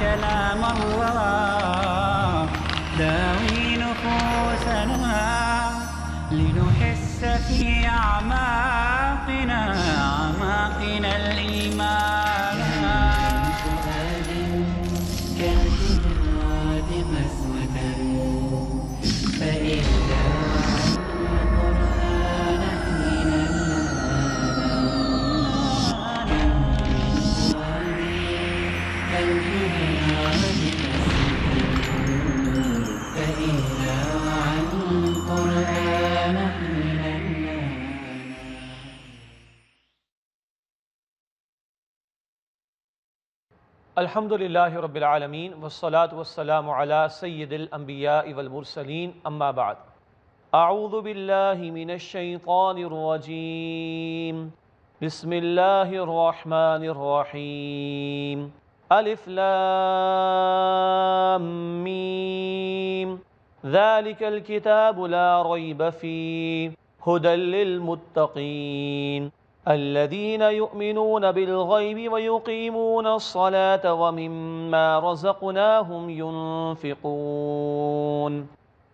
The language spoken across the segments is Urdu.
كلام الله داوي نفوسنا لنحس في أعماقنا الإيمان كالجراد مسوة فإذا القرآن من الحمد للہ رب العالمین والصلاة والسلام علی سید الانبیاء والمرسلین اما بعد اعوذ باللہ من الشیطان الرجیم بسم اللہ الرحمن الرحیم الف لام میم ذالک الکتاب لا ریب فیہ ھدی للمتقین الذين يؤمنون بالغيب ويقيمون الصلاة ومما رزقناهم ينفقون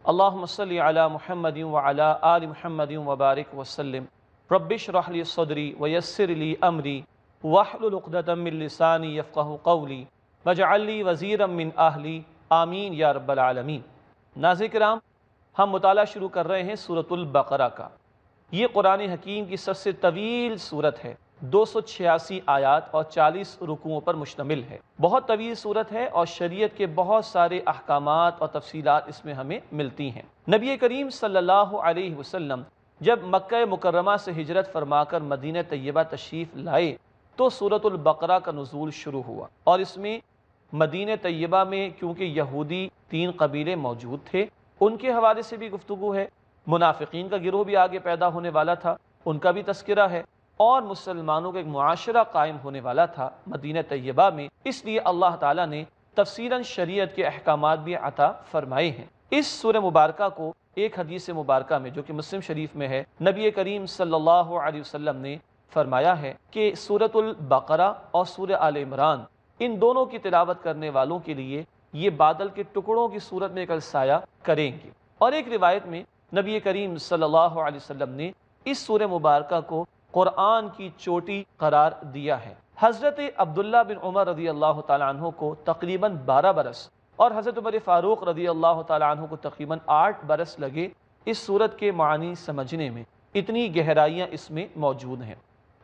اللهم صل على محمد وعلى آل محمد وبارك وسلم رب اشرح لي صدري ويسر لي أمري واحلل عقدة من لساني يفقهوا قولي واجعل لي وزيرا من أهلي آمین یا رب العالمین۔ ناظرین کرام، ہم مطالعہ شروع کر رہے ہیں سورۃ البقرہ کا۔ یہ قرآن حکیم کی سب سے طویل صورت ہے، 286 آیات اور 40 رکوعوں پر مشتمل ہے۔ بہت طویل صورت ہے اور شریعت کے بہت سارے احکامات اور تفصیلات اس میں ہمیں ملتی ہیں۔ نبی کریم صلی اللہ علیہ وسلم جب مکہ مکرمہ سے ہجرت فرما کر مدینہ طیبہ تشریف لائے تو سورۃ البقرہ کا نزول شروع ہوا، اور اس میں مدینہ طیبہ میں کیونکہ یہودی 3 قبیلے موجود تھے، ان کے حوالے سے بھی گفتگو ہے، منافقین کا گروہ بھی آگے پیدا ہونے والا تھا، ان کا بھی تذکرہ ہے، اور مسلمانوں کا ایک معاشرہ قائم ہونے والا تھا مدینہ طیبہ میں۔ اس لیے اللہ تعالیٰ نے تفصیلاً شریعت کے احکامات بھی عطا فرمائے ہیں۔ اس سورہ مبارکہ کو ایک حدیث مبارکہ میں جو کہ مسلم شریف میں ہے، نبی کریم صلی اللہ علیہ وسلم نے فرمایا ہے کہ سورۃ البقرہ اور سورہ آل عمران، ان دونوں کی تلاوت کرنے والوں کے لیے یہ بادل کے ٹکڑوں کی صورت میں کل سایہ کریں گے۔ اور ایک روایت میں نبی کریم صلی اللہ علیہ وسلم نے اس سورہ مبارکہ کو قرآن کی چوٹی قرار دیا ہے۔ حضرت عبداللہ بن عمر رضی اللہ تعالیٰ عنہ کو تقریباً 12 برس اور حضرت عمر فاروق رضی اللہ تعالیٰ عنہ کو تقریباً 8 برس لگے اس سورت کے معنی سمجھنے میں، اتنی گہرائیاں اس میں موجود ہیں۔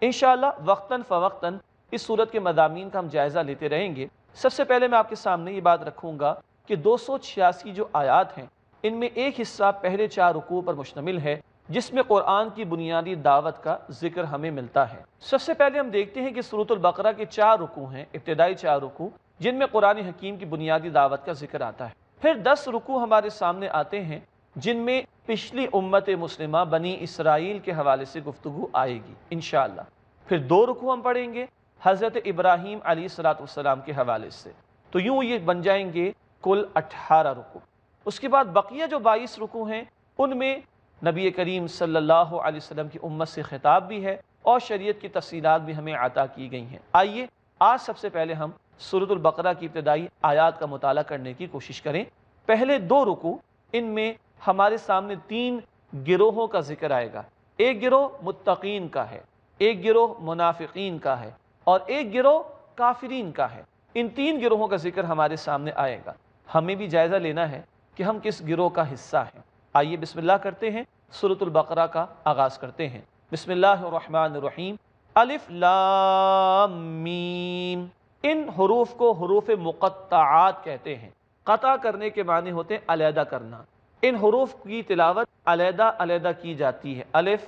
انشاءاللہ وقتاً فوقتاً اس سورت کے مضامین کا ہم جائزہ لیتے رہیں گے۔ سب سے پہلے میں آپ کے سامنے یہ بات رکھوں گا کہ 286 جو آیات ہیں، ان میں ایک حصہ پہلے 4 رکوع پر مشتمل ہے، جس میں قرآن کی بنیادی دعوت کا ذکر ہمیں ملتا ہے۔ سب سے پہلے ہم دیکھتے ہیں کہ سورۃ البقرہ کے 4 رکوع ہیں، ابتدائی 4 رکوع، جن میں قرآن حکیم کی بنیادی دعوت کا ذکر آتا ہے۔ پھر 10 رکوع ہمارے سامنے آتے ہیں جن میں پچھلی امت مسلمہ بنی اسرائیل کے حوالے سے گفتگو آئے گی انشاءاللہ۔ پھر 2 رکوع ہم پڑھیں گے حضرت ابراہیم علیہ السلام کے حوالے سے، تو یوں یہ بن جائیں گے کل 18 رکوع۔ اس کے بعد بقیہ جو 22 رکوع ہیں، ان میں نبی کریم صلی اللہ علیہ وسلم کی امت سے خطاب بھی ہے اور شریعت کی تفصیلات بھی ہمیں عطا کی گئی ہیں۔ آئیے آج سب سے پہلے ہم سورۃ البقرہ کی ابتدائی آیات کا مطالعہ کرنے کی کوشش کریں۔ پہلے 2 رکوع، ان میں ہمارے سامنے 3 گروہوں کا ذکر آئے گا۔ ایک گروہ متقین کا ہے، ایک گروہ منافقین کا ہے، اور ایک گروہ کافرین کا ہے۔ ان 3 گروہوں کا ذکر ہمارے سامنے آئے گا۔ ہمیں بھی جائزہ لینا ہے کہ ہم کس گروہ کا حصہ ہیں۔ آئیے بسم اللہ کرتے ہیں، سورۃ البقرہ کا آغاز کرتے ہیں۔ بسم اللہ الرحمن الرحیم۔ الف لام میم۔ ان حروف کو حروف مقطعات کہتے ہیں۔ قطع کرنے کے معنی ہوتے ہیں علیحدہ کرنا۔ ان حروف کی تلاوت علیحدہ علیحدہ کی جاتی ہے۔ الف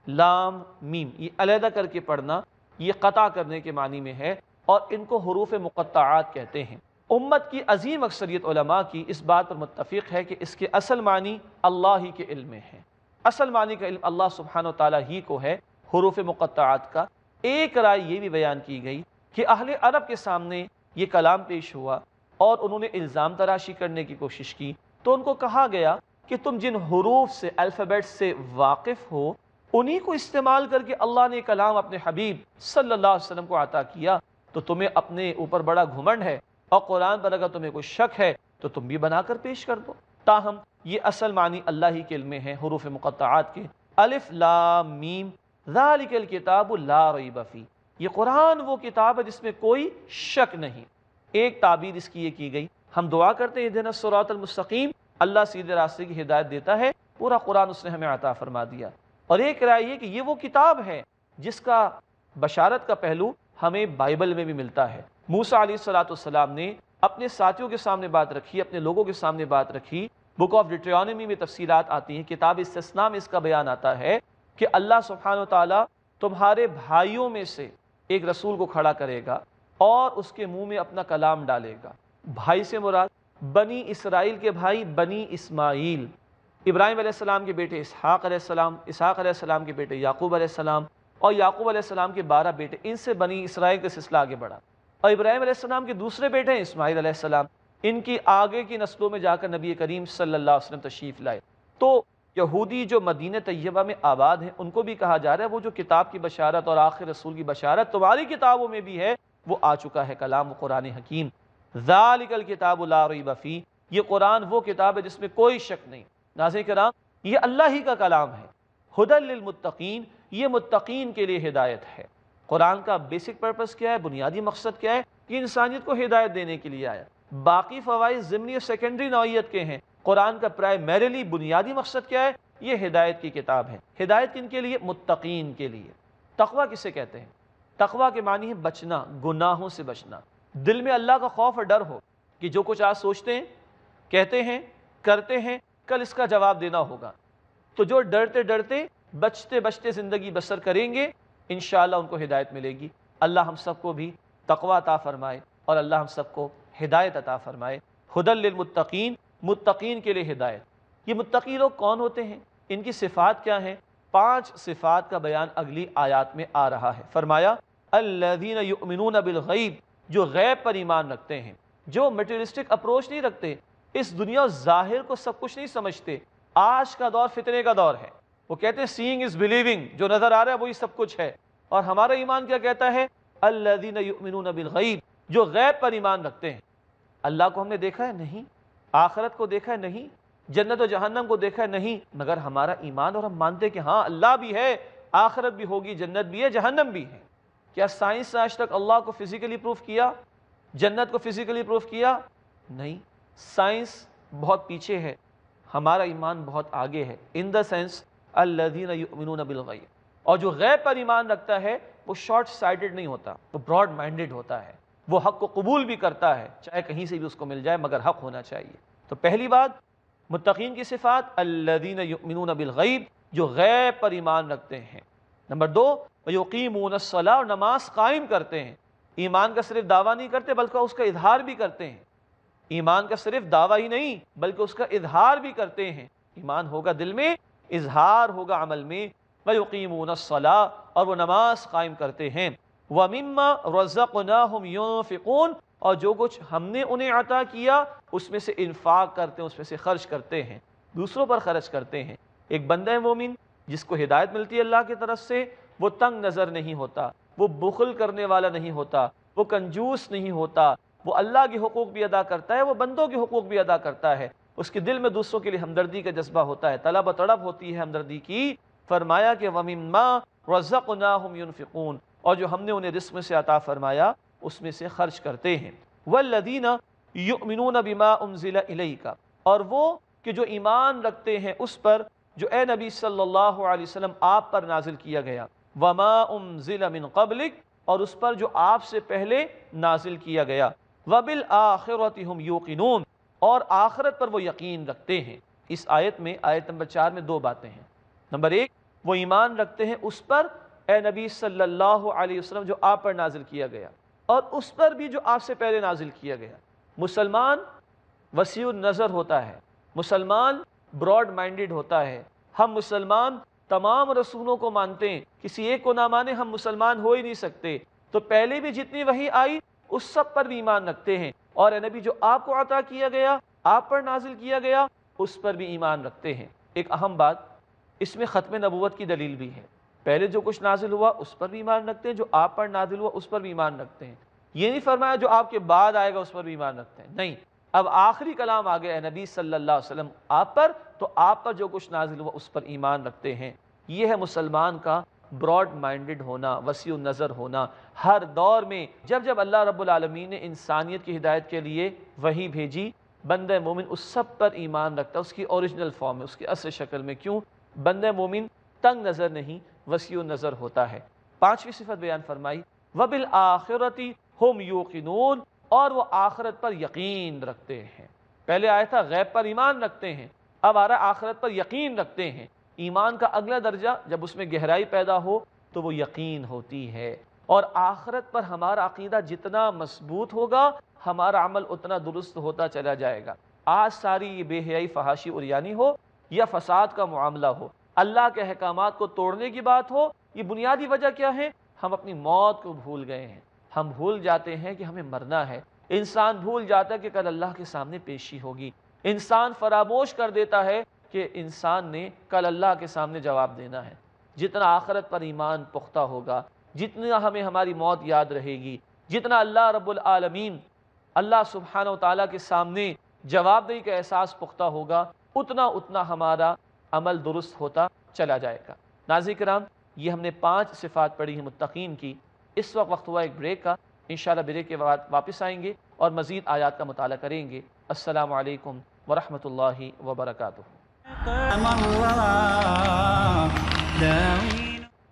لام میم، یہ علیحدہ کر کے پڑھنا، یہ قطع کرنے کے معنی میں ہے، اور ان کو حروف مقطعات کہتے ہیں۔ امت کی عظیم اکثریت علماء کی اس بات پر متفق ہے کہ اس کے اصل معنی اللہ ہی کے علم میں ہے۔ اصل معنی کا علم اللہ سبحانہ و تعالیٰ ہی کو ہے حروف مقطعات کا۔ ایک رائے یہ بھی بیان کی گئی کہ اہل عرب کے سامنے یہ کلام پیش ہوا اور انہوں نے الزام تراشی کرنے کی کوشش کی، تو ان کو کہا گیا کہ تم جن حروف سے، الفابیٹ سے واقف ہو، انہی کو استعمال کر کے اللہ نے کلام اپنے حبیب صلی اللہ علیہ وسلم کو عطا کیا، تو تمہیں اپنے اوپر بڑا گھمنڈ ہے اور قرآن پر اگر تمہیں کوئی شک ہے تو تم بھی بنا کر پیش کر دو۔ تاہم یہ اصل معنی اللہ ہی کے علم میں ہے حروف مقطعات کے۔ الف لام میم ذالک الکتاب لا ریب فیہ، یہ قرآن وہ کتاب ہے جس میں کوئی شک نہیں۔ ایک تعبیر اس کی یہ کی گئی، ہم دعا کرتے ہیں اہدنا الصراط المستقیم، اللہ سیدھے راستے کی ہدایت دیتا ہے، پورا قرآن اس نے ہمیں عطا فرما دیا۔ اور ایک رائے یہ کہ یہ وہ کتاب ہے جس کا بشارت کا پہلو ہمیں بائبل میں بھی ملتا ہے۔ موسیٰ علیہ السلام نے اپنے ساتھیوں کے سامنے بات رکھی، اپنے لوگوں کے سامنے بات رکھی۔ بک آف ڈیٹرانومی میں تفصیلات آتی ہیں، کتاب استثناء میں اس کا بیان آتا ہے کہ اللہ سبحانہ و تعالیٰ تمہارے بھائیوں میں سے ایک رسول کو کھڑا کرے گا اور اس کے منہ میں اپنا کلام ڈالے گا۔ بھائی سے مراد بنی اسرائیل کے بھائی بنی اسماعیل، ابراہیم علیہ السلام کے بیٹے اسحاق علیہ السلام، اسحاق علیہ السلام کے بیٹے یعقوب علیہ السلام، اور یعقوب علیہ السلام کے 12 بیٹے، ان سے بنی اسرائیل کا سلسلہ آگے بڑھا۔ اور ابراہیم علیہ السلام کے دوسرے بیٹے ہیں اسماعیل علیہ السلام، ان کی آگے کی نسلوں میں جا کر نبی کریم صلی اللہ علیہ وسلم تشریف لائے۔ تو یہودی جو مدینہ طیبہ میں آباد ہیں ان کو بھی کہا جا رہا ہے وہ جو کتاب کی بشارت اور آخر رسول کی بشارت تمہاری کتابوں میں بھی ہے وہ آ چکا ہے، کلام قرآن حکیم۔ ذالک الکتاب لا ریب فیہ، یہ قرآن وہ کتاب ہے جس میں کوئی شک نہیں۔ ناظرین کرام، یہ اللہ ہی کا کلام ہے۔ ھدی للمتقین، یہ متقین کے لیے ہدایت ہے۔ قرآن کا بیسک پرپس کیا ہے، بنیادی مقصد کیا ہے؟ کہ انسانیت کو ہدایت دینے کے لیے آیا۔ باقی فوائد ضمنی اور سیکنڈری نوعیت کے ہیں، قرآن کا پرائمریلی بنیادی مقصد کیا ہے؟ یہ ہدایت کی کتاب ہے۔ ہدایت کن کے لیے؟ متقین کے لیے۔ تقویٰ کسے کہتے ہیں؟ تقویٰ کے معنی ہے بچنا، گناہوں سے بچنا، دل میں اللہ کا خوف اور ڈر ہو کہ جو کچھ آج سوچتے ہیں، کہتے ہیں، کرتے ہیں، کل اس کا جواب دینا ہوگا۔ تو جو ڈرتے ڈرتے بچتے بچتے زندگی بسر کریں گے انشاءاللہ ان کو ہدایت ملے گی۔ اللہ ہم سب کو بھی تقویٰ عطا فرمائے اور اللہ ہم سب کو ہدایت عطا فرمائے۔ ھدی للمتقین، متقین کے لیے ہدایت۔ یہ متقی لوگ کون ہوتے ہیں؟ ان کی صفات کیا ہیں؟ 5 صفات کا بیان اگلی آیات میں آ رہا ہے۔ فرمایا الذین یؤمنون بالغیب، جو غیب پر ایمان رکھتے ہیں، جو میٹیریلسٹک اپروچ نہیں رکھتے، اس دنیا ظاہر کو سب کچھ نہیں سمجھتے۔ آج کا دور فتنے کا دور ہے، وہ کہتے ہیں سینگ از بلیونگ، جو نظر آ رہا ہے وہی سب کچھ ہے۔ اور ہمارا ایمان کیا کہتا ہے؟ الذین یؤمنون بالغیب، جو غیب پر ایمان رکھتے ہیں۔ اللہ کو ہم نے دیکھا ہے؟ نہیں۔ آخرت کو دیکھا ہے؟ نہیں۔ جنت و جہنم کو دیکھا ہے؟ نہیں۔ مگر ہمارا ایمان اور ہم مانتے کہ ہاں اللہ بھی ہے، آخرت بھی ہوگی، جنت بھی ہے، جہنم بھی ہے۔ کیا سائنس نے آج تک اللہ کو فزیکلی پروف کیا؟ جنت کو فزیکلی پروف کیا؟ نہیں۔ سائنس بہت پیچھے ہے، ہمارا ایمان بہت آگے ہے۔ ان دا سینس الذین یؤمنون بالغیب، اور جو غیب پر ایمان رکھتا ہے وہ شارٹ سائٹڈ نہیں ہوتا، وہ براڈ مائنڈڈ ہوتا ہے، وہ حق کو قبول بھی کرتا ہے، چاہے کہیں سے بھی اس کو مل جائے مگر حق ہونا چاہیے۔ تو پہلی بات متقین کی صفات الذین یؤمنون بالغیب، جو غیب پر ایمان رکھتے ہیں۔ نمبر 2 ویقیمون الصلاۃ، اور نماز قائم کرتے ہیں۔ ایمان کا صرف دعویٰ نہیں کرتے بلکہ اس کا اظہار بھی کرتے ہیں۔ ایمان کا صرف دعویٰ ہی نہیں بلکہ اس کا اظہار بھی کرتے ہیں۔ ایمان ہوگا دل میں، اظہار ہوگا عمل میں۔ ویقیمون الصلاۃ، اور وہ نماز قائم کرتے ہیں۔ ومما رزقناہم ينفقون، اور جو کچھ ہم نے انہیں عطا کیا اس میں سے انفاق کرتے ہیں، اس میں سے خرچ کرتے ہیں، دوسروں پر خرچ کرتے ہیں۔ ایک بندہ مومن جس کو ہدایت ملتی ہے اللہ کی طرف سے، وہ تنگ نظر نہیں ہوتا، وہ بخل کرنے والا نہیں ہوتا، وہ کنجوس نہیں ہوتا، وہ اللہ کے حقوق بھی ادا کرتا ہے، وہ بندوں کے حقوق بھی ادا کرتا ہے۔ اس کے دل میں دوسروں کے لیے ہمدردی کا جذبہ ہوتا ہے، طلب و طلب ہوتی ہے ہمدردی کی۔ فرمایا کہ وَمِمَّا رَزَقْنَاهُمْ يُنْفِقُونَ، اور جو ہم نے انہیں رزق میں سے عطا فرمایا اس میں سے خرچ کرتے ہیں۔ وَالَّذِينَ يُؤْمِنُونَ بِمَا أُنزِلَ إِلَيْكَ، اور وہ کہ جو ایمان رکھتے ہیں اس پر جو اے نبی صلی اللہ علیہ وسلم آپ پر نازل کیا گیا، وَمَا أُنزِلَ مِن قَبْلِكَ، اور اس پر جو آپ سے پہلے نازل کیا گیا، وَبِالْآخِرَةِ هُمْ يُوقِنُونَ، اور آخرت پر وہ یقین رکھتے ہیں۔ اس آیت میں، آیت نمبر 4 میں 2 باتیں ہیں۔ نمبر 1، وہ ایمان رکھتے ہیں اس پر اے نبی صلی اللہ علیہ وسلم جو آپ پر نازل کیا گیا، اور اس پر بھی جو آپ سے پہلے نازل کیا گیا۔ مسلمان وسیع النظر ہوتا ہے، مسلمان براڈ مائنڈڈ ہوتا ہے۔ ہم مسلمان تمام رسولوں کو مانتے ہیں، کسی ایک کو نہ مانے ہم مسلمان ہو ہی نہیں سکتے۔ تو پہلے بھی جتنی وحی آئی اس سب پر بھی ایمان رکھتے ہیں، اور اے نبی جو آپ کو عطا کیا گیا، آپ پر نازل کیا گیا، اس پر بھی ایمان رکھتے ہیں۔ ایک اہم بات، اس میں ختم نبوت کی دلیل بھی ہے۔ پہلے جو کچھ نازل ہوا اس پر بھی ایمان رکھتے ہیں، جو آپ پر نازل ہوا اس پر بھی ایمان رکھتے ہیں۔ یہ نہیں فرمایا جو آپ کے بعد آئے گا اس پر بھی ایمان رکھتے ہیں، نہیں، اب آخری کلام آ گیا ہے نبی صلی اللہ علیہ وسلم آپ پر، تو آپ پر جو کچھ نازل ہوا اس پر ایمان رکھتے ہیں۔ یہ ہے مسلمان کا براڈ مائنڈڈ ہونا، وسیع النظر ہونا۔ ہر دور میں جب جب اللہ رب العالمین نے انسانیت کی ہدایت کے لیے وحی بھیجی، بندہ مومن اس سب پر ایمان رکھتا ہے، اس کی اوریجنل فارم میں، اس کی اصل شکل میں۔ کیوں؟ بندہ مومن تنگ نظر نہیں، وسیع النظر ہوتا ہے۔ پانچویں صفت بیان فرمائی، وَبِالْآخِرَةِ هُمْ يُوقِنُونَ، اور وہ آخرت پر یقین رکھتے ہیں۔ پہلے آیا تھا غیب پر ایمان رکھتے ہیں، اب آ رہا ہے آخرت پر یقین رکھتے ہیں۔ ایمان کا اگلا درجہ جب اس میں گہرائی پیدا ہو تو وہ یقین ہوتی ہے، اور آخرت پر ہمارا عقیدہ جتنا مضبوط ہوگا ہمارا عمل اتنا درست ہوتا چلا جائے گا۔ آج ساری یہ بے حیائی، فحاشی، عریانی ہو یا فساد کا معاملہ ہو، اللہ کے احکامات کو توڑنے کی بات ہو، یہ بنیادی وجہ کیا ہے؟ ہم اپنی موت کو بھول گئے ہیں۔ ہم بھول جاتے ہیں کہ ہمیں مرنا ہے، انسان بھول جاتا ہے کہ کل اللہ کے سامنے پیشی ہوگی، انسان فراموش کر دیتا ہے کہ انسان نے کل اللہ کے سامنے جواب دینا ہے۔ جتنا آخرت پر ایمان پختہ ہوگا، جتنا ہمیں ہماری موت یاد رہے گی، جتنا اللہ رب العالمین، اللہ سبحانہ و تعالیٰ کے سامنے جواب دہی کا احساس پختہ ہوگا، اتنا ہمارا عمل درست ہوتا چلا جائے گا۔ ناظرین کرام، یہ ہم نے 5 صفات پڑھی ہیں متقین کی۔ اس وقت ہوا ایک بریک کا، انشاءاللہ بریک کے بعد واپس آئیں گے اور مزید آیات کا مطالعہ کریں گے۔ السلام علیکم ورحمۃ اللہ وبرکاتہ۔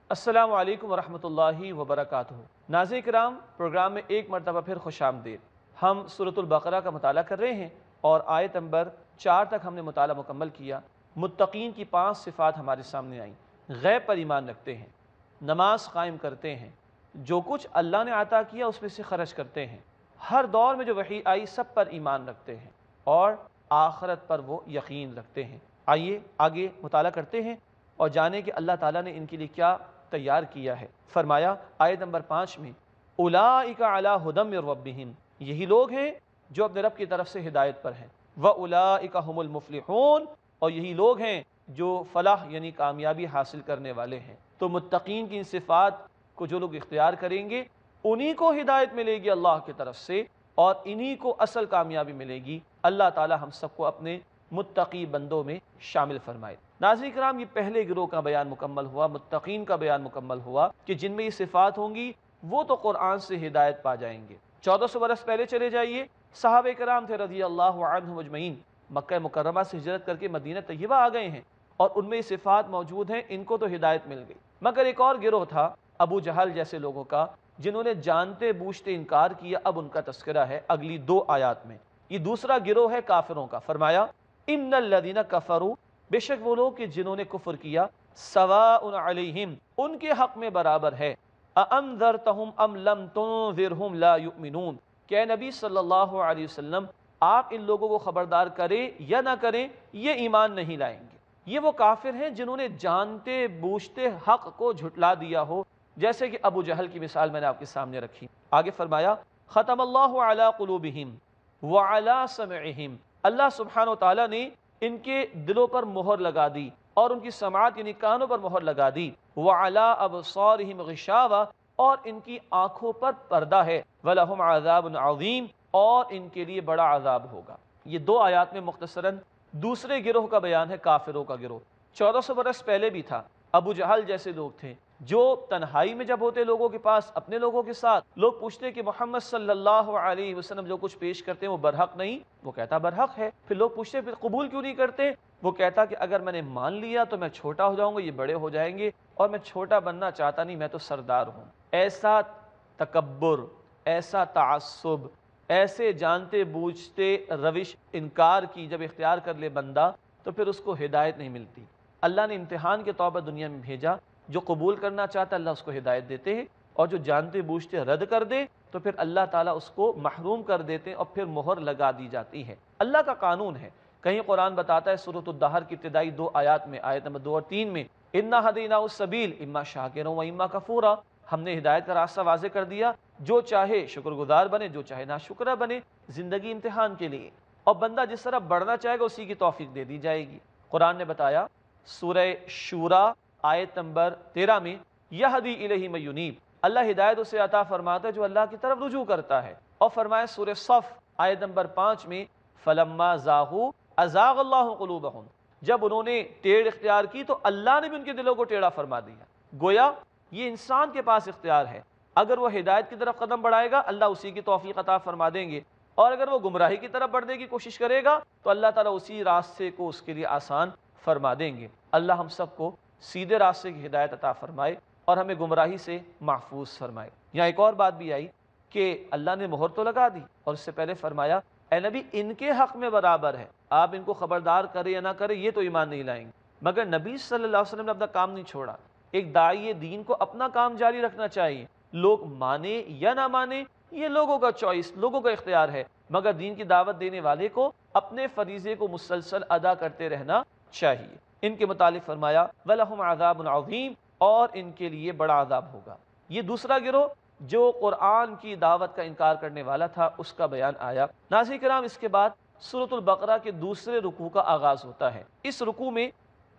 السلام علیکم ورحمۃ اللہ وبرکاتہ۔ ناظرین کرام، پروگرام میں ایک مرتبہ پھر خوش آمدید۔ ہم سورۃ البقرہ کا مطالعہ کر رہے ہیں اور آیت نمبر 4 تک ہم نے مطالعہ مکمل کیا۔ متقین کی 5 صفات ہمارے سامنے آئیں۔ غیب پر ایمان رکھتے ہیں، نماز قائم کرتے ہیں، جو کچھ اللہ نے عطا کیا اس میں سے خرچ کرتے ہیں، ہر دور میں جو وحی آئی سب پر ایمان رکھتے ہیں، اور آخرت پر وہ یقین رکھتے ہیں۔ آئیے آگے مطالعہ کرتے ہیں اور جانیں کہ اللہ تعالیٰ نے ان کے لیے کیا تیار کیا ہے۔ فرمایا آیت نمبر 5 میں، اولئک علی ھدی من ربہم، یہی لوگ ہیں جو اپنے رب کی طرف سے ہدایت پر ہیں، واولئک ھم المفلحون، اور یہی لوگ ہیں جو فلاح یعنی کامیابی حاصل کرنے والے ہیں۔ تو متقین کی ان صفات کو جو لوگ اختیار کریں گے انہی کو ہدایت ملے گی اللہ کی طرف سے، اور انہی کو اصل کامیابی ملے گی۔ اللہ تعالی ہم سب کو اپنے متقی بندوں میں شامل فرمائے۔ ناظرین کرام، یہ پہلے گروہ کا بیان مکمل ہوا، متقین کا بیان مکمل ہوا کہ جن میں یہ صفات ہوں گی وہ تو قرآن سے ہدایت پا جائیں گے۔ 1400 برس پہلے چلے جائیے، صحابہ کرام تھے رضی اللہ عنہم اجمعین، مکہ مکرمہ سے ہجرت کر کے مدینہ طیبہ آ گئے ہیں، اور ان میں یہ صفات موجود ہیں، ان کو تو ہدایت مل گئی۔ مگر ایک اور گروہ تھا ابو جہل جیسے لوگوں کا، جنہوں نے جانتے بوجھتے انکار کیا، اب ان کا تذکرہ ہے اگلی 2 آیات میں۔ یہ دوسرا گروہ ہے کافروں کا۔ فرمایا ان الذین کفروا، بے شک وہ لوگ کہ جنہوں نے کفر کیا، سواء علیہم، ان کے حق میں برابر ہے، اانذرتہم ام لم تنذرہم لا یؤمنون، کہ اے نبی صلی اللہ علیہ وسلم آپ ان لوگوں کو خبردار کریں یا نہ کریں یہ ایمان نہیں لائیں گے۔ یہ وہ کافر ہیں جنہوں نے جانتے بوجھتے حق کو جھٹلا دیا ہو، جیسے کہ ابو جہل کی مثال میں نے آپ کے سامنے رکھی۔ آگے فرمایا ختم اللہ علی قلوبہم وعلی سمعہم، اللہ سبحانہ وتعالیٰ نے ان کے دلوں پر مہر لگا دی اور ان کی سماعت یعنی کانوں پر مہر لگا دی، وعلی ابصارہم غشاوہ، اور ان کی آنکھوں پر پردہ ہے، ولہم عذاب عظیم، اور ان کے لیے بڑا عذاب ہوگا۔ یہ 2 آیات میں مختصراً دوسرے گروہ کا بیان ہے، کافروں کا گروہ۔ 1400 برس پہلے بھی تھا، ابو جہل جیسے لوگ تھے جو تنہائی میں جب ہوتے لوگوں کے پاس، اپنے لوگوں کے ساتھ، لوگ پوچھتے کہ محمد صلی اللہ علیہ وسلم جو کچھ پیش کرتے ہیں وہ برحق نہیں، وہ کہتا برحق ہے۔ پھر لوگ پوچھتے پھر قبول کیوں نہیں کرتے، وہ کہتا کہ اگر میں نے مان لیا تو میں چھوٹا ہو جاؤں گا، یہ بڑے ہو جائیں گے، اور میں چھوٹا بننا چاہتا نہیں، میں تو سردار ہوں۔ ایسا تکبر، ایسا تعصب، ایسے جانتے بوجھتے روش انکار کی جب اختیار کر لے بندہ تو پھر اس کو ہدایت نہیں ملتی۔ اللہ نے امتحان کے طور پر دنیا میں بھیجا، جو قبول کرنا چاہتا اللہ اس کو ہدایت دیتے ہیں، اور جو جانتے بوجھتے رد کر دے تو پھر اللہ تعالیٰ اس کو محروم کر دیتے ہیں اور پھر مہر لگا دی جاتی ہے۔ اللہ کا قانون ہے۔ کہیں قرآن بتاتا ہے سورۃ الدہر کی ابتدائی 2 آیات میں، آیت نمبر 2 اور 3 میں، اِنَّا هَدَيْنَاهُ السَّبِيلَ اِمَّا شَاكِرًا وَإِمَّا كَفُورًا، ہم نے ہدایت کا راستہ واضح کر دیا، جو چاہے شکر گزار بنے، جو چاہے ناشکرہ بنے۔ زندگی امتحان کے لیے، اور بندہ جس طرح بڑھنا چاہے گا اسی کی توفیق دے دی جائے گی۔ قرآن نے بتایا سورہ شورا آیت نمبر 13 میں، یہدی الیہ من ینیب، اللہ ہدایت اسے عطا فرماتا ہے جو اللہ کی طرف رجوع کرتا ہے۔ اور فرمایا سورہ صف آیت نمبر 5 میں فَلَمَّا زَاغُوا أَزَاغَ اللَّهُ قُلُوبَهُمْ، جب انہوں نے ٹیڑھ اختیار کی تو اللہ نے بھی ان کے دلوں کو ٹیڑھا فرما دیا۔ گویا یہ انسان کے پاس اختیار ہے، اگر وہ ہدایت کی طرف قدم بڑھائے گا اللہ اسی کی توفیق عطا فرما دیں گے، اور اگر وہ گمراہی کی طرف بڑھنے کی کوشش کرے گا تو اللہ تعالیٰ اسی راستے کو اس کے لیے آسان فرما دیں گے۔ اللہ ہم سب کو سیدھے راستے کی ہدایت عطا فرمائے اور ہمیں گمراہی سے محفوظ فرمائے۔ یہاں ایک اور بات بھی آئی کہ اللہ نے مہر تو لگا دی اور اس سے پہلے فرمایا اے نبی ان کے حق میں برابر ہے، آپ ان کو خبردار کرے یا نہ کرے یہ تو ایمان نہیں لائیں گے، مگر نبی صلی اللہ علیہ وسلم نے اپنا کام نہیں چھوڑا۔ ایک داعی دین کو اپنا کام جاری رکھنا چاہیے، لوگ مانے یا نہ مانے یہ لوگوں کا چوائس، لوگوں کا اختیار ہے، مگر دین کی دعوت دینے والے کو اپنے فریضے کو مسلسل ادا کرتے رہنا چاہیے۔ ان کے متعلق فرمایا وَلَهُمْ عَذَابٌ عَظِيمٌ، اور ان کے لیے بڑا عذاب ہوگا۔ یہ دوسرا گروہ جو قرآن کی دعوت کا انکار کرنے والا تھا اس کا بیان آیا۔ ناظرین کرام، اس کے بعد سورۃ البقرہ کے دوسرے رکوع کا آغاز ہوتا ہے۔ اس رکوع میں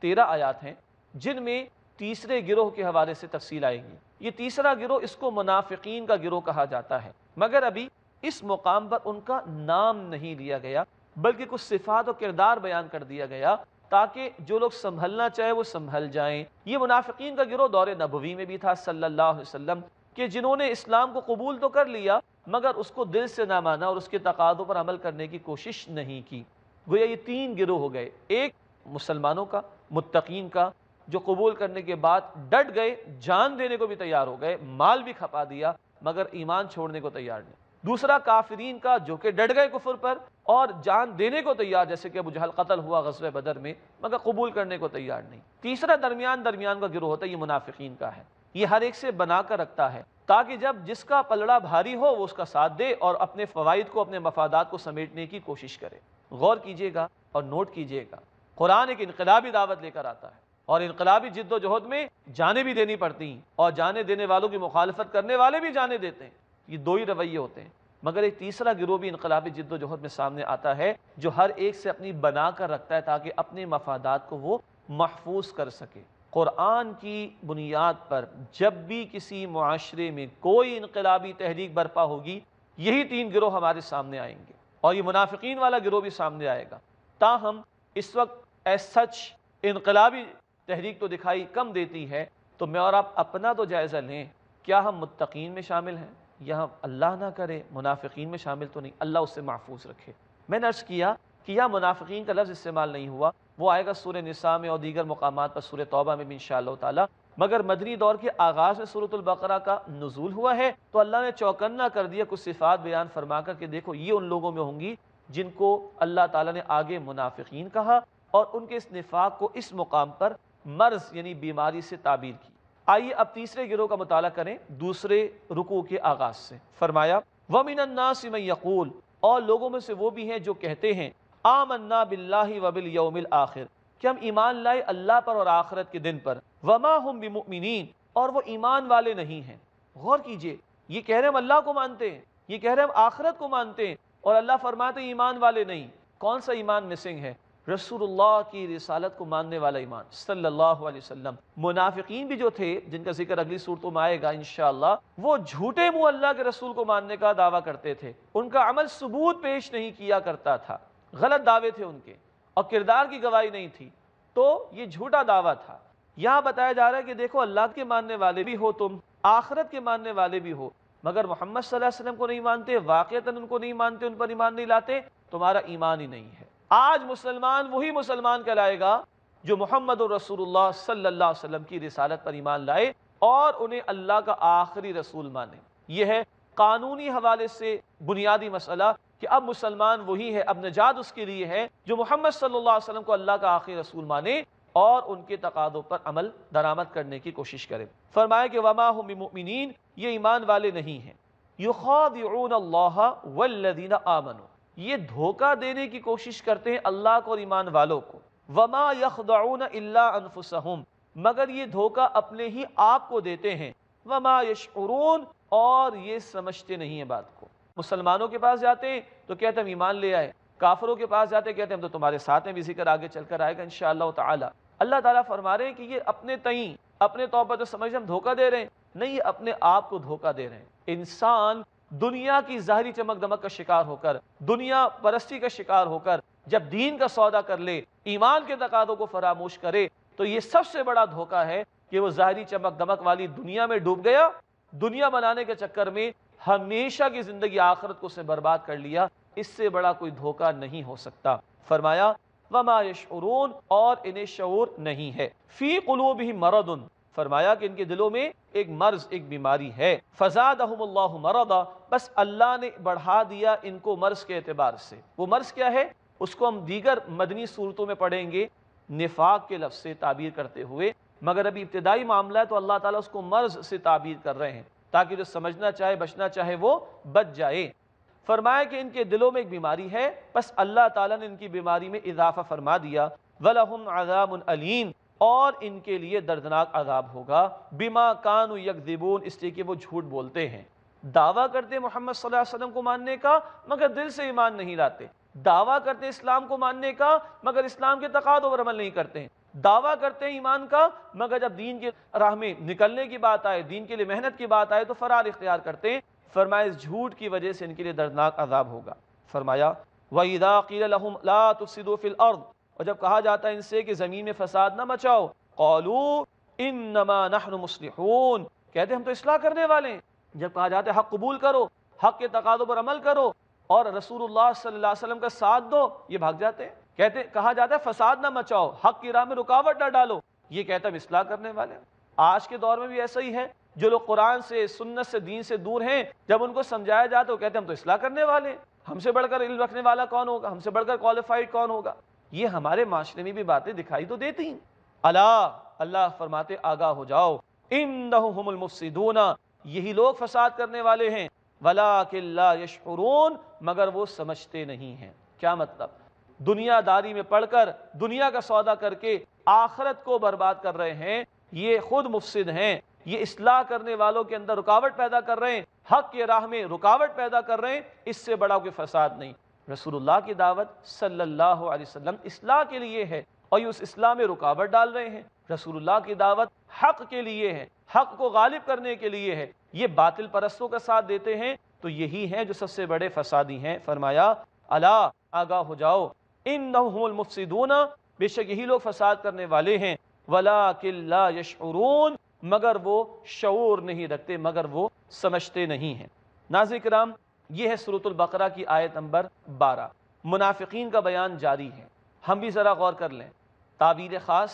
13 آیات ہیں جن میں تیسرے گروہ کے حوالے سے تفصیل آئے گی۔ یہ تیسرا گروہ اس کو منافقین کا گروہ کہا جاتا ہے، مگر ابھی اس مقام پر ان کا نام نہیں لیا گیا بلکہ کچھ صفات و کردار بیان کر دیا گیا تاکہ جو لوگ سنبھلنا چاہے وہ سنبھل جائیں۔ یہ منافقین کا گروہ دور نبوی میں بھی تھا صلی اللہ علیہ وسلم، کہ جنہوں نے اسلام کو قبول تو کر لیا مگر اس کو دل سے نہ مانا اور اس کے تقاضوں پر عمل کرنے کی کوشش نہیں کی۔ گویا یہ 3 گروہ ہو گئے، ایک مسلمانوں کا، متقین کا، جو قبول کرنے کے بعد ڈٹ گئے، جان دینے کو بھی تیار ہو گئے، مال بھی کھپا دیا مگر ایمان چھوڑنے کو تیار نہیں۔ دوسرا کافرین کا جو کہ ڈٹ گئے کفر پر اور جان دینے کو تیار، جیسے کہ ابو جہل قتل ہوا غزوہ بدر میں مگر قبول کرنے کو تیار نہیں۔ تیسرا درمیان کا گروہ ہوتا ہے، یہ منافقین کا ہے، یہ ہر ایک سے بنا کر رکھتا ہے تاکہ جب جس کا پلڑا بھاری ہو وہ اس کا ساتھ دے اور اپنے فوائد کو، اپنے مفادات کو سمیٹنے کی کوشش کرے۔ غور کیجئے گا اور نوٹ کیجئے گا، قرآن ایک انقلابی دعوت لے کر آتا ہے اور انقلابی جد و جہد میں جانیں بھی دینی پڑتی ہیں اور جانیں دینے والوں کی مخالفت کرنے والے بھی جانیں دیتے ہیں، یہ 2 ہی رویے ہوتے ہیں۔ مگر ایک تیسرا گروہ بھی انقلابی جد و جہد میں سامنے آتا ہے جو ہر ایک سے اپنی بنا کر رکھتا ہے تاکہ اپنے مفادات کو وہ محفوظ کر سکے۔ قرآن کی بنیاد پر جب بھی کسی معاشرے میں کوئی انقلابی تحریک برپا ہوگی یہی 3 گروہ ہمارے سامنے آئیں گے اور یہ منافقین والا گروہ بھی سامنے آئے گا۔ تاہم اس وقت ایز سچ انقلابی تحریک تو دکھائی کم دیتی ہے، تو میں اور آپ اپنا تو جائزہ لیں، کیا ہم متقین میں شامل ہیں یا ہم اللہ نہ کرے منافقین میں شامل تو نہیں، اللہ اس سے محفوظ رکھے۔ میں نے عرض کیا کہ یہاں منافقین کا لفظ استعمال نہیں ہوا، وہ آئے گا سورہ نساء میں اور دیگر مقامات پر سورہ توبہ میں بھی انشاءاللہ تعالی، مگر مدنی دور کے آغاز میں سورۃ البقرہ کا نزول ہوا ہے تو اللہ نے چوکنا کر دیا کچھ صفات بیان فرما کر کہ دیکھو یہ ان لوگوں میں ہوں گی جن کو اللہ تعالیٰ نے آگے منافقین کہا اور ان کے اس نفاق کو اس مقام پر مرض یعنی بیماری سے تعبیر کی۔ آئیے اب تیسرے گروہ کا مطالعہ کریں دوسرے رکوع کے آغاز سے۔ فرمایا وَمِنَ النَّاسِ مَن يَقُولُ، اور لوگوں میں سے وہ بھی ہیں جو کہتے ہیں آمنا باللہ وبالیوم الآخر، کہ ہم ایمان لائے اللہ پر اور آخرت کے دن پر، وما ہم بمؤمنین، اور وہ ایمان والے نہیں ہیں۔ غور کیجئے، یہ کہہ رہے ہم اللہ کو مانتے ہیں، یہ کہہ رہے ہم آخرت کو مانتے ہیں، اور اللہ فرماتے ہیں ایمان والے نہیں۔ کون سا ایمان مسنگ ہے؟ رسول اللہ کی رسالت کو ماننے والا ایمان صلی اللہ علیہ وسلم۔ منافقین بھی جو تھے جن کا ذکر اگلی صورتوں میں آئے گا انشاءاللہ، وہ جھوٹے منہ اللہ کے رسول کو ماننے کا دعویٰ کرتے تھے، ان کا عمل ثبوت پیش نہیں کیا کرتا تھا، غلط دعوے تھے ان کے اور کردار کی گواہی نہیں تھی، تو یہ جھوٹا دعویٰ تھا۔ یہاں بتایا جا رہا ہے کہ دیکھو اللہ کے ماننے والے بھی ہو تم، آخرت کے ماننے والے بھی ہو، مگر محمد صلی اللہ علیہ وسلم کو نہیں مانتے، واقعتاً ان کو نہیں مانتے، ان پر ایمان نہیں لاتے، تمہارا ایمان ہی نہیں ہے۔ آج مسلمان وہی مسلمان کہلائے گا جو محمد رسول اللہ صلی اللہ علیہ وسلم کی رسالت پر ایمان لائے اور انہیں اللہ کا آخری رسول مانے۔ یہ ہے قانونی حوالے سے بنیادی مسئلہ کہ اب مسلمان وہی ہے، اب نجات اس کے لیے ہے جو محمد صلی اللہ علیہ وسلم کو اللہ کا آخری رسول مانے اور ان کے تقاضوں پر عمل درآمد کرنے کی کوشش کرے۔ فرمایا کہ وما ہم بمؤمنین، یہ ایمان والے نہیں ہیں۔ یخادعون اللہ والذین آمنوا، یہ دھوکہ دینے کی کوشش کرتے ہیں اللہ کو اور ایمان والوں کو۔ وما یخدعون الا انفسہم، مگر یہ دھوکہ اپنے ہی آپ کو دیتے ہیں۔ وما یشعرون، اور یہ سمجھتے نہیں ہیں بات کو۔ مسلمانوں کے پاس جاتے ہیں تو کہتے ہیں ہم ایمان لے آئے، کافروں کے پاس جاتے ہیں کہتے ہیں ہم تو تمہارے ساتھ ہیں، بھی ذکر آگے چل کر آئے گا انشاءاللہ تعالی۔ اللہ تعالیٰ فرما رہے ہیں کہ یہ اپنے تئیں اپنے طور پر تو سمجھ ہم دھوکہ دے رہے ہیں، نہیں، یہ اپنے آپ کو دھوکہ دے رہے ہیں۔ انسان دنیا کی ظاہری چمک دمک کا شکار ہو کر، دنیا پرستی کا شکار ہو کر جب دین کا سودا کر لے، ایمان کے تقاضوں کو فراموش کرے، تو یہ سب سے بڑا دھوکہ ہے کہ وہ ظاہری چمک دمک والی دنیا میں ڈوب گیا، دنیا بنانے کے چکر میں ہمیشہ کی زندگی آخرت کو سے برباد کر لیا۔ اس سے بڑا کوئی دھوکہ نہیں ہو سکتا۔ فرمایا وما یشعرون، اور انہیں شعور نہیں ہے۔ فی قلوبہم مرض، فرمایا کہ ان کے دلوں میں ایک مرض، ایک بیماری ہے۔ فزادہم اللہ مرضا، بس اللہ نے بڑھا دیا ان کو مرض کے اعتبار سے۔ وہ مرض کیا ہے اس کو ہم دیگر مدنی صورتوں میں پڑھیں گے نفاق کے لفظ سے تعبیر کرتے ہوئے، مگر ابھی ابتدائی معاملہ ہے تو اللہ تعالیٰ اس کو مرض سے تعبیر کر رہے ہیں تاکہ جو سمجھنا چاہے بچنا چاہے وہ بچ جائے۔ فرمایا کہ ان کے دلوں میں ایک بیماری ہے، بس اللہ تعالیٰ نے ان کی بیماری میں اضافہ فرما دیا۔ وَلَهُمْ عَذَابٌ أَلِيمٌ، اور ان کے لیے دردناک عذاب ہوگا، بِمَا كَانُوا يَكْذِبُونَ، اس لیے کہ وہ جھوٹ بولتے ہیں، دعویٰ کرتے محمد صلی اللہ علیہ وسلم کو ماننے کا مگر دل سے ایمان نہیں لاتے، دعویٰ کرتے اسلام کو ماننے کا مگر اسلام کے تقاضوں پر عمل نہیں کرتے ہیں، دعویٰ کرتے ہیں ایمان کا مگر جب دین کی راہ میں نکلنے کی بات آئے، دین کے لیے محنت کی بات آئے تو فرار اختیار کرتے ہیں۔ فرمایا اس جھوٹ کی وجہ سے ان کے لیے دردناک عذاب ہوگا۔ فرمایا وَإِذَا قِيلَ لَهُمْ لَا تُفْسِدُوا فِي الْأَرْضِ، اور جب کہا جاتا ہے ان سے کہ زمین میں فساد نہ مچاؤ، قَالُوا إِنَّمَا نَحْنُ مُصْلِحُونَ، کہتے ہم تو اصلاح کرنے والے ہیں۔ جب کہا جاتا ہے حق قبول کرو، حق کے تقاضوں پر عمل کرو اور رسول اللہ صلی اللہ علیہ وسلم کا ساتھ دو، یہ بھاگ جاتے ہیں۔ کہا جاتا ہے فساد نہ مچاؤ، حق کی راہ میں رکاوٹ نہ ڈالو، یہ کہتا ہے ہم اصلاح کرنے والے ہیں۔ آج کے دور میں بھی ایسا ہی ہے، جو لوگ قرآن سے، سنت سے، دین سے دور ہیں، جب ان کو سمجھایا جاتا ہے وہ کہتے ہیں ہم تو اصلاح کرنے والے ہیں، ہم سے بڑھ کر علم رکھنے والا کون ہوگا، ہم سے بڑھ کر کوالیفائڈ کون ہوگا۔ یہ ہمارے معاشرے میں بھی باتیں دکھائی تو دیتی ہیں۔ اللہ فرماتے آگاہ ہو جاؤ، انہم هم المفسدون، یہی لوگ فساد کرنے والے ہیں، ولکن لا یشعرون، مگر وہ سمجھتے نہیں ہیں۔ کیا مطلب؟ دنیا داری میں پڑھ کر، دنیا کا سودا کر کے آخرت کو برباد کر رہے ہیں، یہ خود مفسد ہیں، یہ اصلاح کرنے والوں کے اندر رکاوٹ پیدا کر رہے ہیں، حق کے راہ میں رکاوٹ پیدا کر رہے ہیں، اس سے بڑا کوئی فساد نہیں۔ رسول اللہ کی دعوت صلی اللہ علیہ وسلم اصلاح کے لیے ہے اور یہ اس اصلاح میں رکاوٹ ڈال رہے ہیں۔ رسول اللہ کی دعوت حق کے لیے ہے، حق کو غالب کرنے کے لیے ہے، یہ باطل پرستوں کا ساتھ دیتے ہیں تو یہی ہیں جو سب سے بڑے فسادی ہیں۔ فرمایا الا، آگاہ ہو جاؤ، انہم هم المفسدون، بے شک یہی لوگ فساد کرنے والے ہیں، ولکن لا یشعرون، مگر وہ شعور نہیں رکھتے، مگر وہ سمجھتے نہیں ہیں۔ ناظرین کرام، یہ ہے سورۃ البقرہ کی آیت نمبر 12۔ منافقین کا بیان جاری ہے، ہم بھی ذرا غور کر لیں۔ تعبیر خاص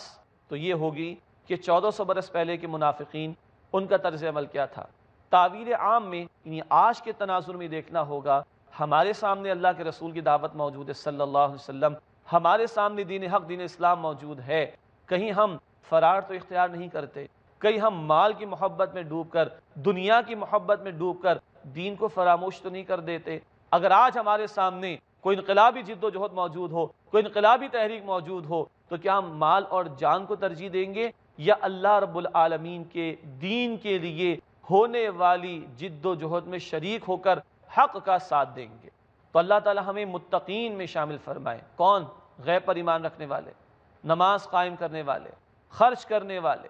تو یہ ہوگی کہ 1400 برس پہلے کے منافقین، ان کا طرز عمل کیا تھا۔ تعبیر عام میں یعنی آج کے تناظر میں دیکھنا ہوگا، ہمارے سامنے اللہ کے رسول کی دعوت موجود ہے صلی اللہ علیہ وسلم، ہمارے سامنے دین حق، دین اسلام موجود ہے، کہیں ہم فرار تو اختیار نہیں کرتے، کہیں ہم مال کی محبت میں ڈوب کر، دنیا کی محبت میں ڈوب کر دین کو فراموش تو نہیں کر دیتے۔ اگر آج ہمارے سامنے کوئی انقلابی جد و جہد موجود ہو، کوئی انقلابی تحریک موجود ہو، تو کیا ہم مال اور جان کو ترجیح دیں گے یا اللہ رب العالمین کے دین کے لیے ہونے والی جد و جہد میں شریک ہو کر حق کا ساتھ دیں گے؟ تو اللہ تعالی ہمیں متقین میں شامل فرمائے۔ کون؟ غیب پر ایمان رکھنے والے، نماز قائم کرنے والے، خرچ کرنے والے،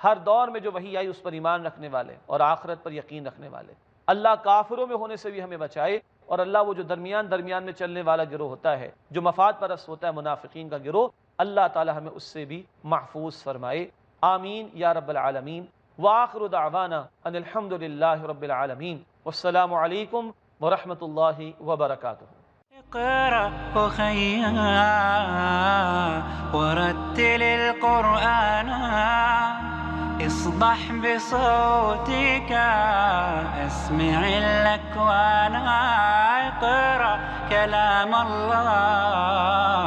ہر دور میں جو وحی آئی اس پر ایمان رکھنے والے اور آخرت پر یقین رکھنے والے۔ اللہ کافروں میں ہونے سے بھی ہمیں بچائے، اور اللہ وہ جو درمیان میں چلنے والا گروہ ہوتا ہے، جو مفاد پرست ہوتا ہے، منافقین کا گروہ، اللہ تعالی ہمیں اس سے بھی محفوظ فرمائے۔ آمین یا رب العالمین۔ وآخر دعوانا ان الحمد للہ رب العالمین، والسلام علیکم ورحمۃ اللہ وبرکاتہ۔ اقرأ أخيا ورتل القرآن، اصبح بصوتك اسمع الأكوان، اقرأ كلام الله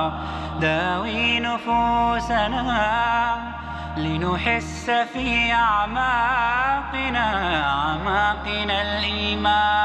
داوي نفوسنا، لنحس في أعماقنا الإيمان.